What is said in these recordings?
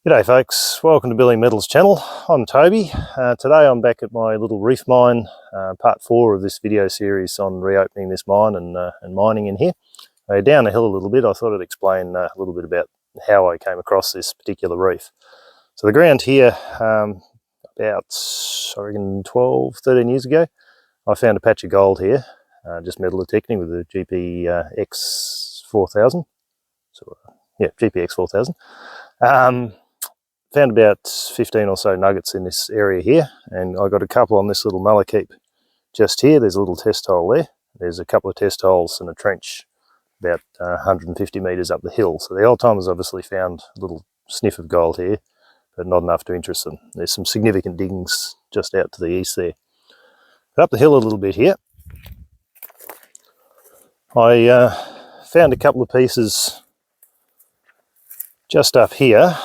G'day folks, welcome to Billy Metals channel. I'm Toby. Today I'm back at my little reef mine, part 4 of this video series on reopening this mine and mining in here. Down the hill a little bit, I thought I'd explain a little bit about how I came across this particular reef. So the ground here, about I reckon 12-13 years ago, I found a patch of gold here, just metal detecting with the GPX4000. So yeah, GPX4000. Found about 15 or so nuggets in this area here, and I got a couple on this little malachite just here. There's a little test hole there. There's a couple of test holes and a trench about 150 metres up the hill. So the old timers obviously found a little sniff of gold here, but not enough to interest them. There's some significant diggings just out to the east there. But up the hill a little bit here, I found a couple of pieces just up here.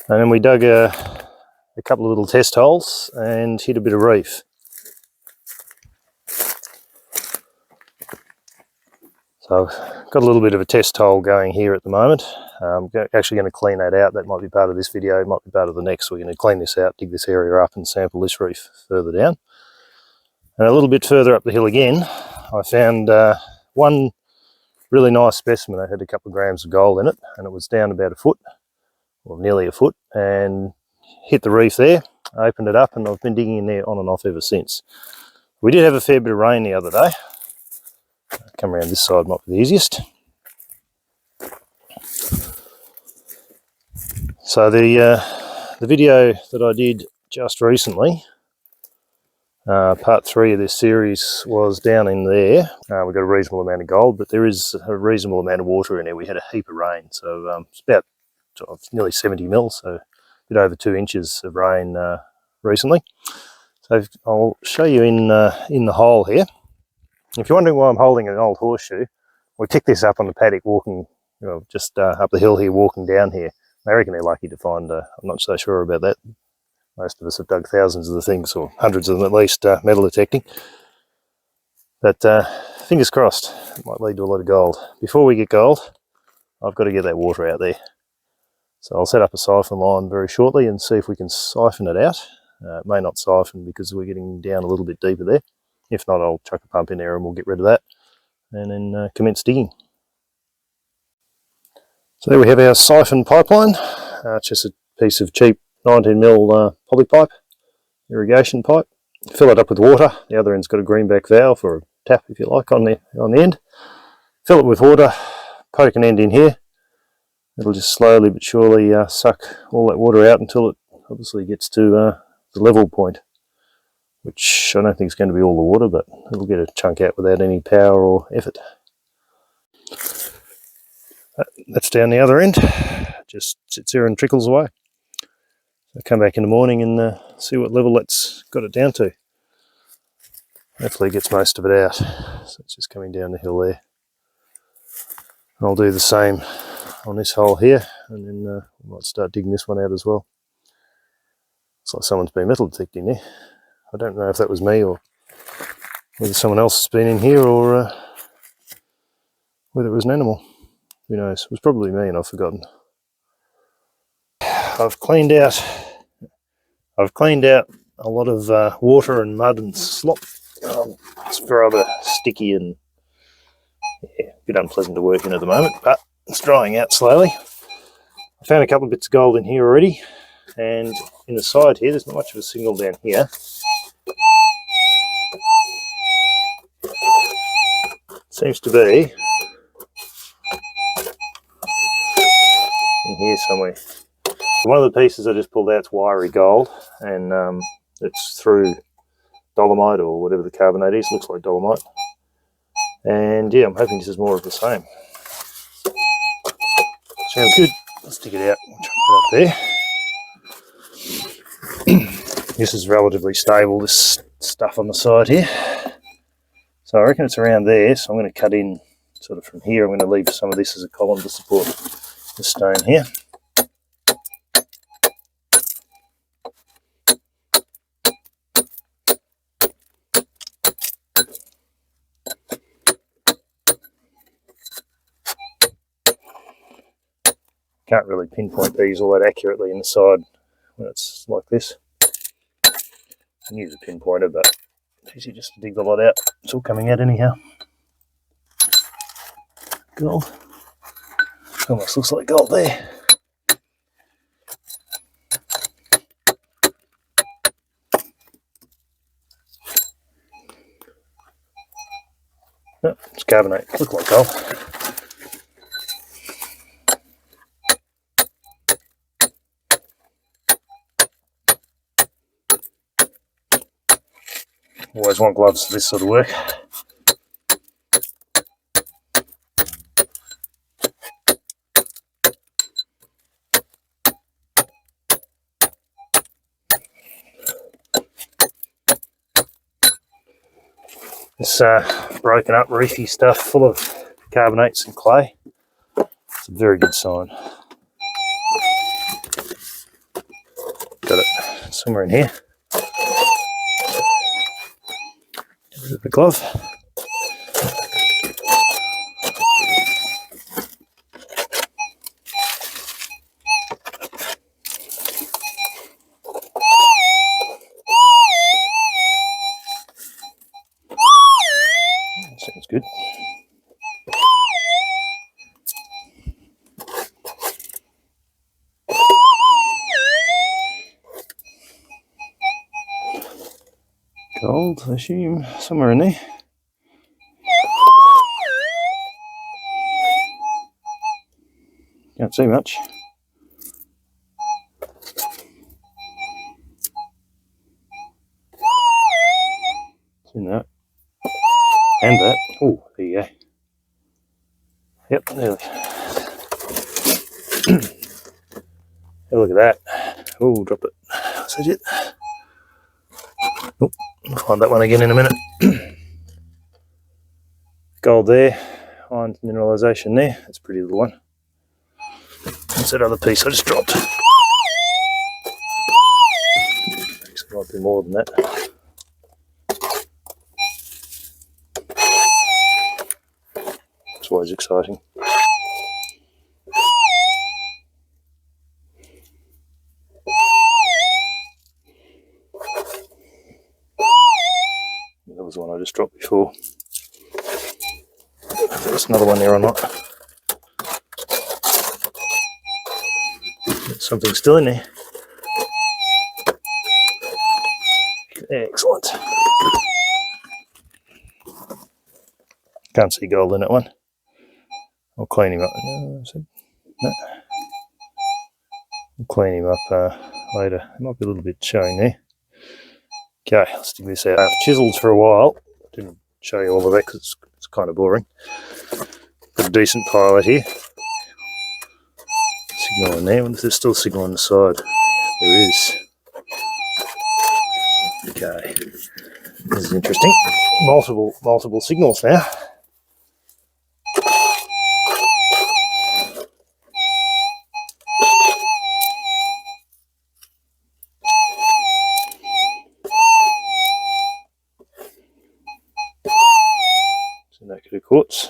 And then we dug a couple of little test holes and hit a bit of reef. So I've got a little bit of a test hole going here at the moment. I'm actually going to clean that out. That might be part of this video, it might be part of the next. We're going to clean this out, dig this area up and sample this reef further down. And a little bit further up the hill again, I found one really nice specimen that had a couple of grams of gold in it, and it was down about a foot. Well, nearly a foot, and hit the reef there, opened it up, and I've been digging in there on and off ever since. We did have a fair bit of rain the other day. Come around this side might be the easiest. So the video that I did just recently, part 3 of this series, was down in there. We got a reasonable amount of gold, but there is a reasonable amount of water in there. We had a heap of rain, so it's about nearly 70 mils, so a bit over 2 inches of rain recently. So I'll show you in the hole here. If you're wondering why I'm holding an old horseshoe, we picked this up on the paddock walking, just up the hill here, walking down here. I reckon they're lucky to find, I'm not so sure about that. Most of us have dug thousands of the things, or hundreds of them at least, metal detecting. But fingers crossed, it might lead to a lot of gold. Before we get gold, I've got to get that water out there. So I'll set up a siphon line very shortly and see if we can siphon it out. It may not siphon because we're getting down a little bit deeper there. If not, I'll chuck a pump in there and we'll get rid of that and then commence digging. So there we have our siphon pipeline. It's just a piece of cheap 19mm poly pipe, irrigation pipe. Fill it up with water. The other end's got a greenback valve or a tap, if you like, on the end. Fill it with water, poke an end in here. It'll just slowly but surely suck all that water out until it obviously gets to the level point, which I don't think is going to be all the water, but it'll get a chunk out without any power or effort. That's down the other end, just sits there and trickles away. I'll come back in the morning and see what level that's got it down to. Hopefully it gets most of it out. So it's just coming down the hill there. I'll do the same on this hole here, and then we might start digging this one out as well. It's like someone's been metal detecting there. I don't know if that was me or whether someone else has been in here, or whether it was an animal. Who knows? It was probably me and I've forgotten. I've cleaned out a lot of water and mud and slop. It's rather sticky and a bit unpleasant to work in at the moment, but it's drying out slowly. I found a couple of bits of gold in here already, and in the side here, there's not much of a signal down here. Seems to be in here somewhere. One of the pieces I just pulled out is wiry gold, and it's through dolomite or whatever the carbonate is. Looks like dolomite. And yeah, I'm hoping this is more of the same. Sounds good. Let's dig it out. Chuck it up there. This is relatively stable, this stuff on the side here. So I reckon it's around there, so I'm going to cut in sort of from here. I'm going to leave some of this as a column to support the stone here. Can't really pinpoint these all that accurately in the side when it's like this. I can use a pinpointer, but it's easy just to dig the lot out. It's all coming out anyhow. Gold. Almost looks like gold there. Oh, it's carbonate. Look like gold. Always want gloves for this sort of work. This broken up reefy stuff full of carbonates and clay. It's a very good sign. Got it somewhere in here. Get rid of the glove. Sounds good. Gold, I assume, somewhere in there. Can't see much. Seen that. And that. Oh, there you go. Yep, there we go. Hey, look at that. Oh, drop it. Is that it? Oh, I'll find that one again in a minute. Gold there. Iron mineralisation there. That's a pretty little one. What's that other piece I just dropped? Actually, might be more than that. It's always exciting. That was the one I just dropped before. If there was another one there or not. Something's still in there. Excellent. Can't see gold in that one. I'll clean him up. No. I'll clean him up later. It might be a little bit showing there. Okay, let's dig this out. I've chiseled for a while. Didn't show you all of that because it's kind of boring. Got a decent pilot here. Signal in there. I wonder if there's still a signal on the side. There is. Okay. This is interesting. Multiple signals now. So that could be quartz.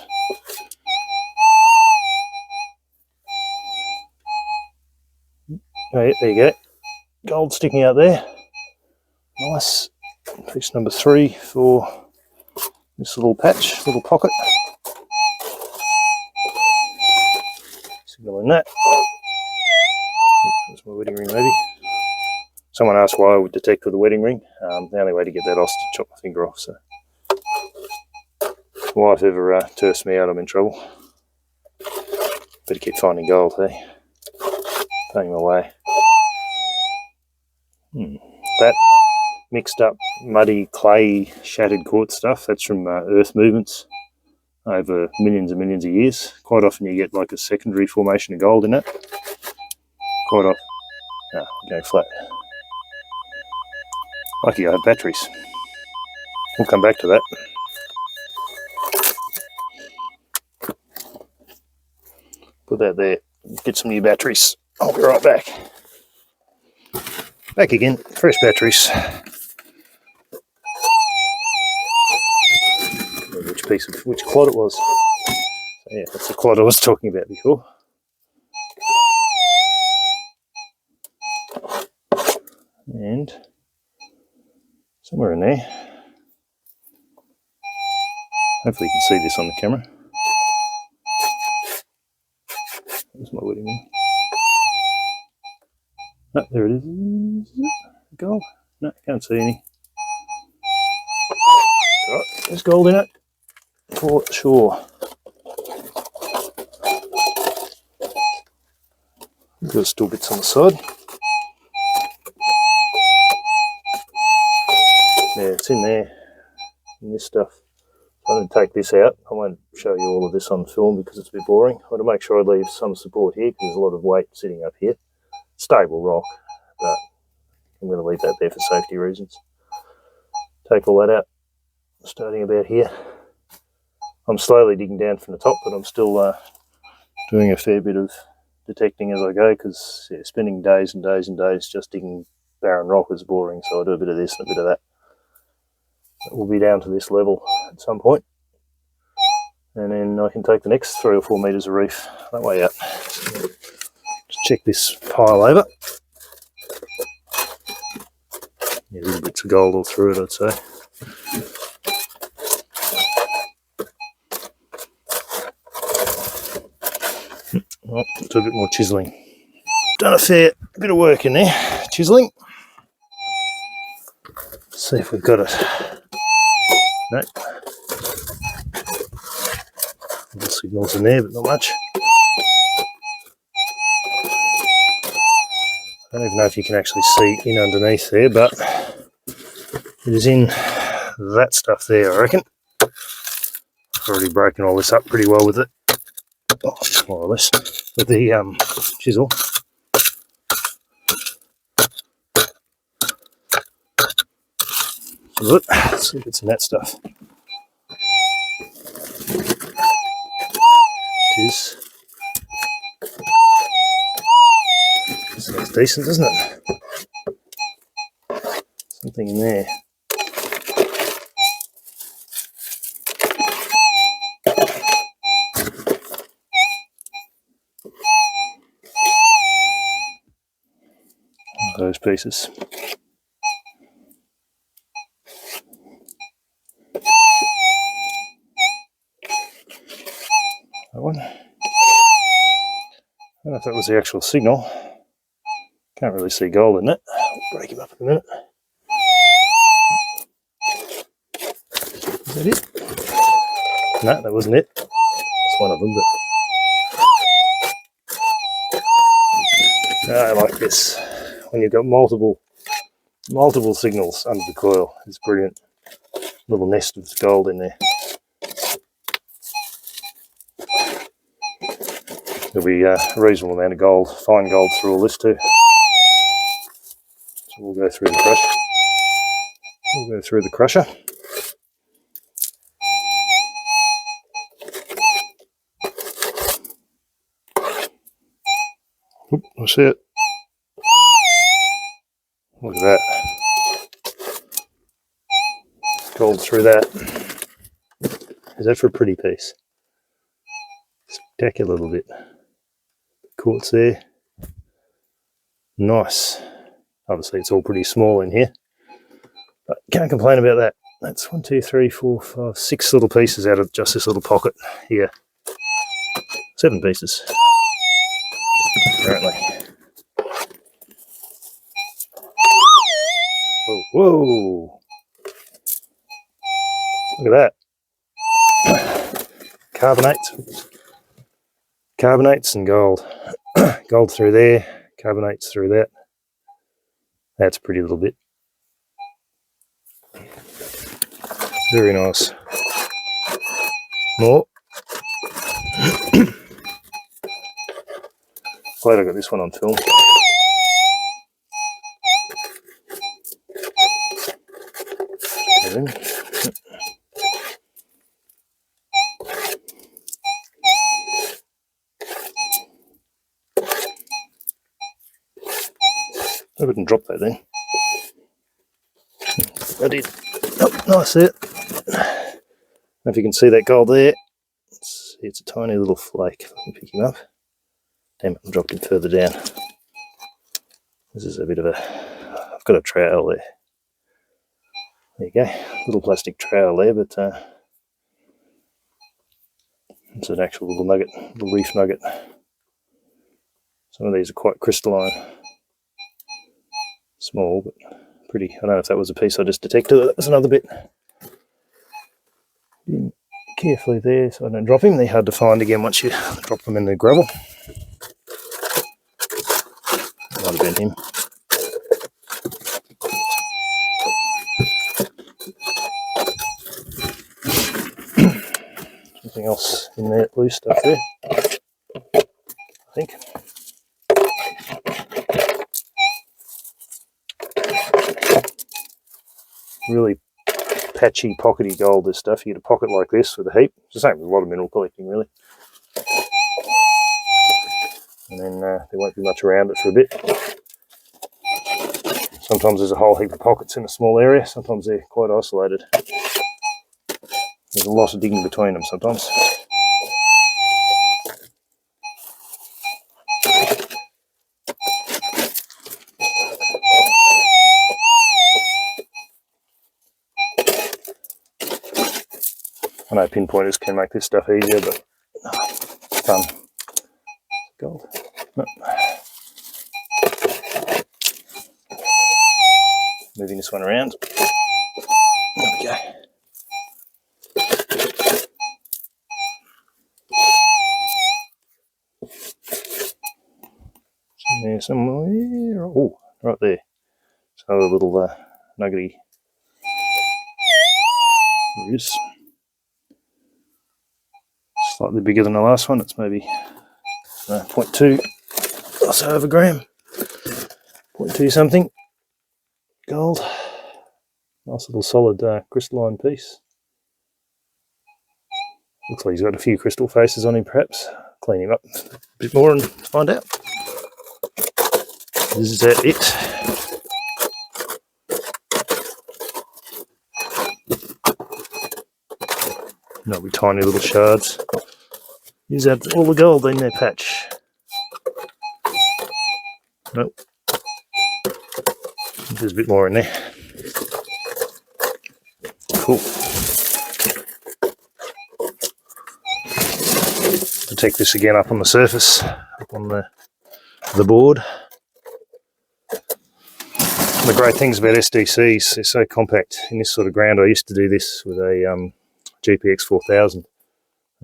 Oh, yeah, there you go. Gold sticking out there. Nice. Piece number 3 for this little patch, little pocket. Signal in that. That's my wedding ring, maybe. Someone asked why I would detect with a wedding ring. The only way to get that off is to chop my finger off. So, if my wife ever turfs me out, I'm in trouble. Better keep finding gold, hey? Paying my way. That mixed up, muddy, clay, shattered quartz stuff, that's from earth movements over millions and millions of years. Quite often you get like a secondary formation of gold in it. Quite often. Ah, going flat. Lucky I have batteries. We'll come back to that. Put that there. Get some new batteries. I'll be right back. Back again, fresh batteries. Which quad it was. So yeah, that's the quad I was talking about before. and somewhere in there, hopefully you can see this on the camera. There's my wedding ring. Oh, there it is. Gold? No, can't see any. Right, there's gold in it for sure. There's still bits on the side. Yeah, it's in there, in this stuff. I'm going to take this out. I won't show you all of this on film because it's a bit boring. I want to make sure I leave some support here because there's a lot of weight sitting up here. Stable rock, but I'm going to leave that there for safety reasons. Take all that out, starting about here. I'm slowly digging down from the top, but I'm still doing a fair bit of detecting as I go because spending days and days and days just digging barren rock is boring, so I do a bit of this and a bit of that. We'll be down to this level at some point, and then I can take the next 3 or 4 metres of reef that way out. Just check this pile over. Yeah, little bits of gold all through it, I'd say. Oh, do a bit more chiselling. Done a fair bit of work in there, chiselling. Let's see if we've got it. No. Little signals in there, but not much. I don't even know if you can actually see in underneath there, but it is in that stuff there, I reckon. I've already broken all this up pretty well with it, oh, more or less, with the chisel. Look, let's see if it's in that stuff. It is. This looks decent, doesn't it? Something in there. Those pieces. That one. I don't know if that was the actual signal. Can't really see gold in it. I'll break him up in a minute. Is that it? No, that wasn't it. It's one of them, but I like this. When you've got multiple signals under the coil, it's brilliant. Little nest of gold in there. There'll be a reasonable amount of gold, fine gold through all this too. So we'll go through the crusher. Oop, I see it. Look at that. Gold through that. Is that for a pretty piece? Spectacular little bit. Quartz there. Nice. Obviously it's all pretty small in here, but can't complain about that. That's 1, 2, 3, 4, 5, 6 little pieces out of just this little pocket here. 7 pieces, apparently. Whoa, whoa! Look at that. Carbonates and gold. Gold through there, carbonates through that. That's a pretty little bit. Very nice. More. Glad I got this one on film. I wouldn't drop that then. I did. Oh, nice there. I don't know if you can see that gold there. It's a tiny little flake. If I can pick him up. Damn it, I dropped him further down. This is a bit of a... I've got a trowel there. There you go, little plastic trowel there, but it's an actual little nugget, little reef nugget. Some of these are quite crystalline, small, but pretty. I don't know if that was a piece I just detected. That was another bit. Carefully there so I don't drop him. They're hard to find again once you drop them in the gravel. Might have been him. Something else in there, loose stuff there, I think. Really patchy, pockety gold, this stuff. You get a pocket like this with a heap. It's the same with a lot of mineral collecting, really. And then there won't be much around it for a bit. Sometimes there's a whole heap of pockets in a small area. Sometimes they're quite isolated. There's a lot of digging between them sometimes. I know pinpointers can make this stuff easier, but it's fun. Gold. No. Moving this one around. There we go. It's in there somewhere. Oh, right there. It's another little nuggety ruse. Slightly bigger than the last one. It's maybe 0.2 or so of a gram. 0.2 something. Gold. Nice little solid crystalline piece. Looks like he's got a few crystal faces on him, perhaps. Clean him up a bit more and find out. Is that it? That'll be tiny little shards. Is that all the gold in their patch? Nope. There's a bit more in there. Cool. Detect this again up on the surface, up on the board. The great things about SDCs, they're so compact in this sort of ground. I used to do this with a GPX 4000,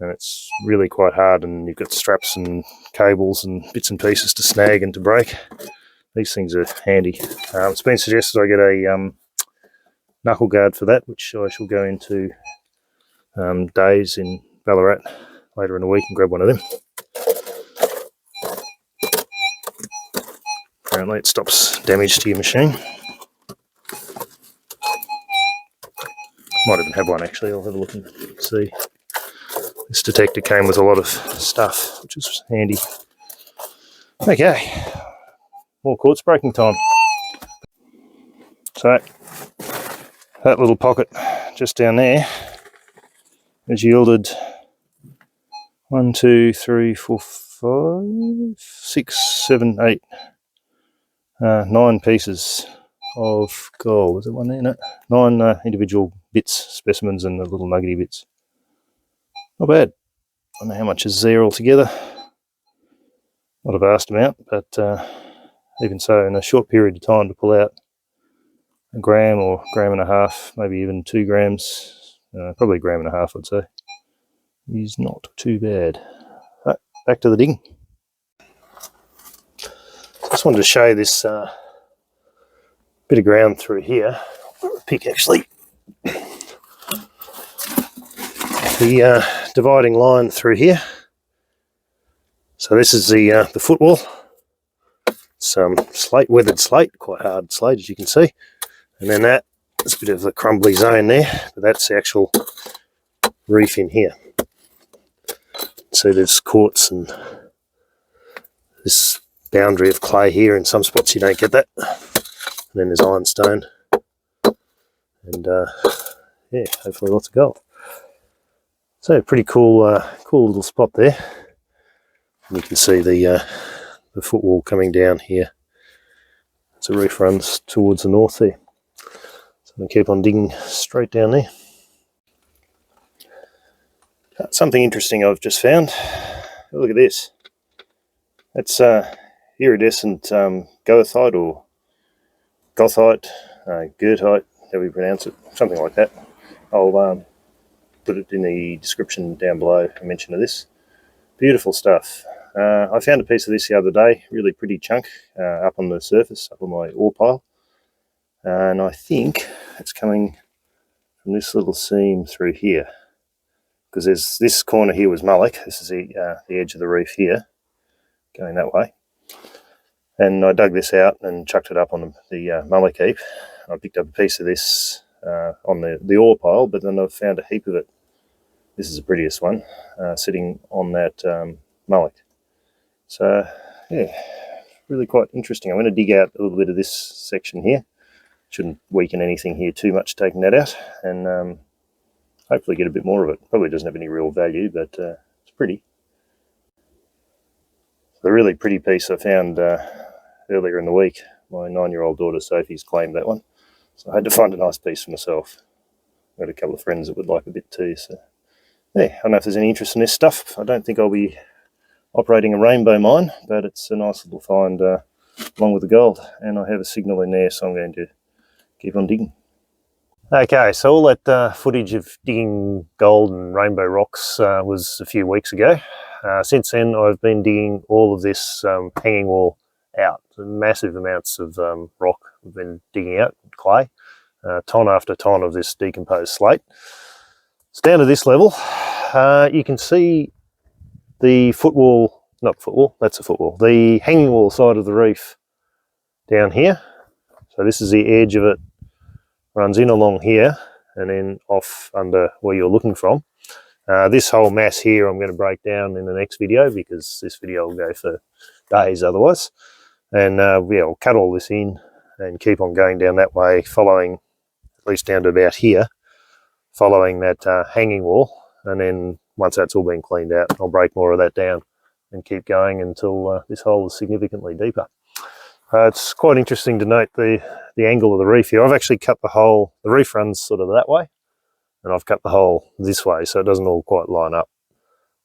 and it's really quite hard, and you've got straps and cables and bits and pieces to snag and to break. These things are handy. It's been suggested I get a knuckle guard for that, which I shall go into Days in Ballarat later in the week and grab one of them. Apparently it stops damage to your machine. Might even have one actually, I'll have a look and see. This detector came with a lot of stuff, which is handy. Okay, more quartz breaking time. So, that little pocket just down there has yielded 1, 2, 3, 4, 5, 6, 7, 8, 9 pieces of gold. Is there one there? No. 9 individual bits, specimens, and the little nuggety bits. Not bad. I don't know how much is there altogether. Not a vast amount, but even so, in a short period of time to pull out a gram or gram and a half, maybe even 2 grams, probably a gram and a half I'd say, is not too bad. Right, back to the digging. Just wanted to show you this bit of ground through here. Pick actually. The dividing line through here. So this is the footwall. It's slate, weathered slate, quite hard slate as you can see. And then there's a bit of a crumbly zone there, but that's the actual reef in here. So there's quartz and this boundary of clay here. In some spots you don't get that. And then there's ironstone. And yeah, hopefully lots of gold. So pretty cool, cool little spot there. And you can see the footwall coming down here. So the reef runs towards the north there. So I'm going to keep on digging straight down there. Something interesting I've just found. Look at this. It's iridescent goethite or gothite, goethite, however you pronounce it, something like that. I'll put it in the description down below, a mention of this. Beautiful stuff. I found a piece of this the other day, really pretty chunk, up on the surface, up on my ore pile. And I think it's coming from this little seam through here. Because there's this corner here was mullock. This is the edge of the reef here, going that way. And I dug this out and chucked it up on the mullock heap. I picked up a piece of this on the ore pile, but then I found a heap of it. This is the prettiest one, sitting on that mullock. So, yeah, really quite interesting. I'm going to dig out a little bit of this section here. Shouldn't weaken anything here too much taking that out, and hopefully get a bit more of it. Probably doesn't have any real value, but it's pretty. The really pretty piece I found earlier in the week. My 9-year-old daughter Sophie's claimed that one, so I had to find a nice piece for myself. I've got a couple of friends that would like a bit too, so yeah, I don't know if there's any interest in this stuff. I don't think I'll be operating a rainbow mine, but it's a nice little find along with the gold, and I have a signal in there, so I'm going to keep on digging. Okay, so all that footage of digging gold and rainbow rocks was a few weeks ago. Since then I've been digging all of this hanging wall out. Massive amounts of rock I've been digging out, clay, ton after ton of this decomposed slate. It's down to this level. You can see the footwall, not footwall, that's a footwall, the hanging wall side of the reef down here. So this is the edge of it, runs in along here and then off under where you're looking from. This whole mass here I'm going to break down in the next video, because this video will go for days otherwise. And yeah, I'll cut all this in and keep on going down that way, following at least down to about here, following that hanging wall. And then once that's all been cleaned out, I'll break more of that down and keep going until this hole is significantly deeper. It's quite interesting to note the angle of the reef here. I've actually cut the hole, the reef runs sort of that way, and I've cut the hole this way, so it doesn't all quite line up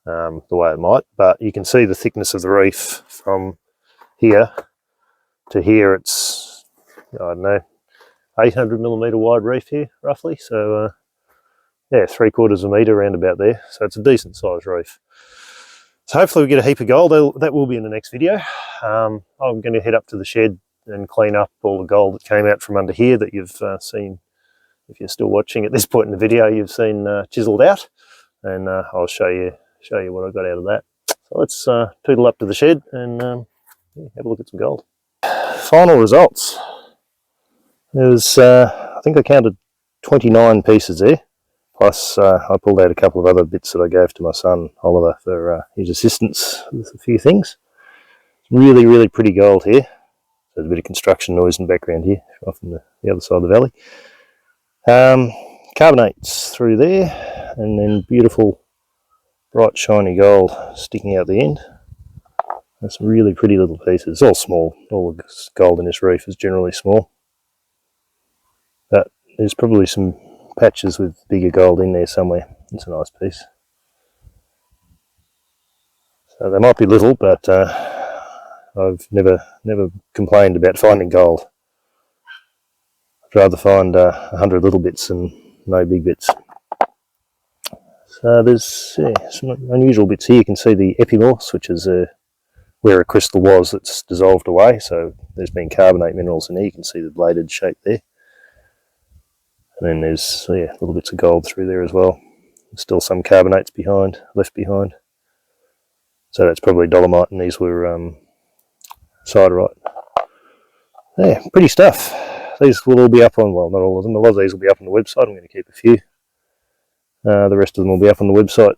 the way it might. But you can see the thickness of the reef from here to here. It's, I don't know, 800mm wide reef here, roughly. So yeah, 3/4 metre around about there. So it's a decent sized reef. So hopefully we get a heap of gold. That will be in the next video. I'm going to head up to the shed and clean up all the gold that came out from under here that you've seen. If you're still watching at this point in the video, you've seen chiseled out, and I'll show you what I got out of that. So let's toodle up to the shed and yeah, have a look at some gold. Final results. There's I think I counted 29 pieces there. Plus, I pulled out a couple of other bits that I gave to my son, Oliver, for his assistance with a few things. Really, really pretty gold here. There's a bit of construction noise in the background here, off on the other side of the valley. Carbonates through there, and then beautiful, bright, shiny gold sticking out the end. That's some really pretty little pieces. It's all small. All the gold in this reef is generally small. But there's probably some patches with bigger gold in there somewhere. It's a nice piece. So they might be little, but I've never complained about finding gold. I'd rather find 100 little bits than no big bits. So there's some unusual bits here. You can see the epimorphs, which is where a crystal was that's dissolved away. So there's been carbonate minerals in there. You can see the bladed shape there. And then there's little bits of gold through there as well. There's still some carbonates left behind. So that's probably dolomite, and these were siderite. Yeah, pretty stuff. These will all be up on, well, not all of them, a lot of these will be up on the website. I'm going to keep a few. The rest of them will be up on the website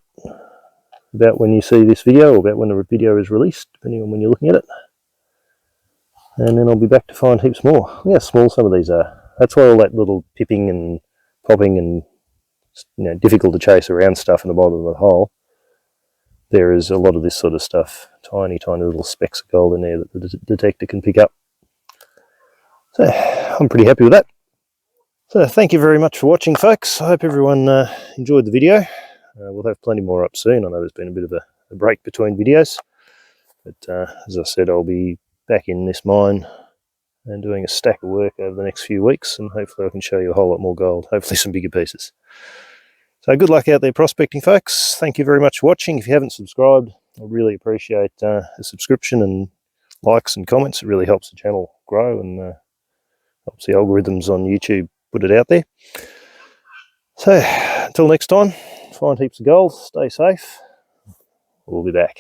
about when you see this video, or about when the video is released, depending on when you're looking at it. And then I'll be back to find heaps more. Look how small some of these are. That's why all that little pipping and popping and difficult to chase around stuff in the bottom of the hole. There is a lot of this sort of stuff, tiny little specks of gold in there that the detector can pick up. So I'm pretty happy with that. So thank you very much for watching, folks. I hope everyone enjoyed the video. We'll have plenty more up soon. I know there's been a bit of a break between videos, but as I said, I'll be back in this mine and doing a stack of work over the next few weeks, and hopefully I can show you a whole lot more gold, hopefully some bigger pieces. So good luck out there prospecting, folks. Thank you very much for watching. If you haven't subscribed, I really appreciate a subscription and likes and comments. It really helps the channel grow and helps the algorithms on YouTube put it out there. So until next time, find heaps of gold, stay safe. We'll be back.